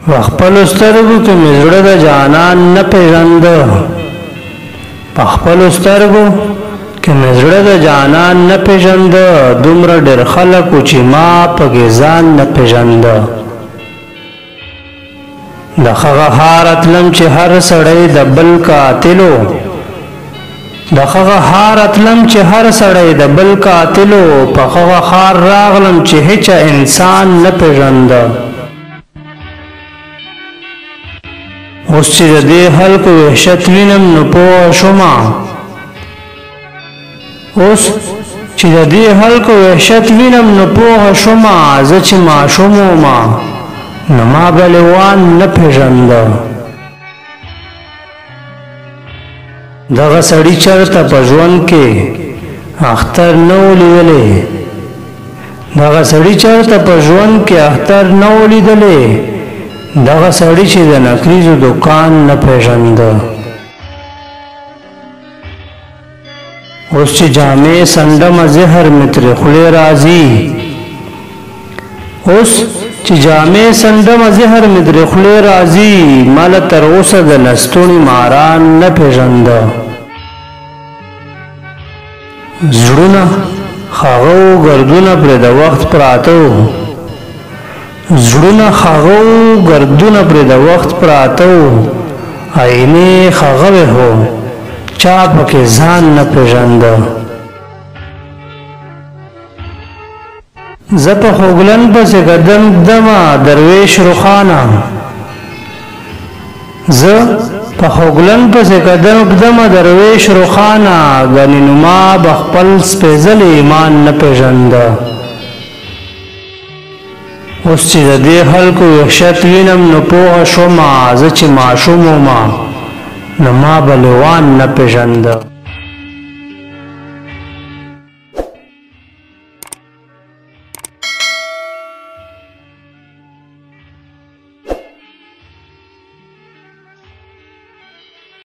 خپل سترګو کې مې زړه د جانان نه پېژانده په خپلو سترګو کې مې زړه د جانان نه پېژانده دومره ډېر خلک وو چې ما پکې ځان نه پېژانده د هغه ښار اتلم چې هر سړی د بل قاتلو د هغه ښار اتلم چې هر سړی د بل قاتلو په هغه ښار راغلم چې هیڅ انسان نه پېژانده اوس چې د دې خلکو وحشت وینم نو پوه شومه اوس چې د دې خلکو وحشت وینم نو پوه شومه زه چې ماشوم ومه نو ما به لیوان نه پېژانده دغه سړي چېرته په ژوند کې اختر نه و لیدلی دغه سړي چېرته په ژوند کې اختر نه و لیدلی دغه سړي چې د نکریزو دکان نه پېژانده اوس چې جامې څنډمه زهر مې ترې خولې راځي اوس چې جامې څنډمه زهر مې ترې خولې راځي ما له تر اوسه د لستوڼي ماران نه پېژانده زړونه ښاغه و ګردونه پرې د وخت پراته و زړونه ښاغه و ګردونه پرې د وخت پراته و آینې ښاغوې هو چا پکې ځان نه پېژانده زه په خوږلن پسې قدم ږدمه درویش روښانه زه په خوږلن پسې قدم ږدمه درویش روښانه ګنې نو ما به خپل سپېڅلی ایمان نه پېژانده اوس چې د دې خلکو وحشت وینم نو پوه شومه زه چې ماشوم ومه نو ما به لیوان نه پېژانده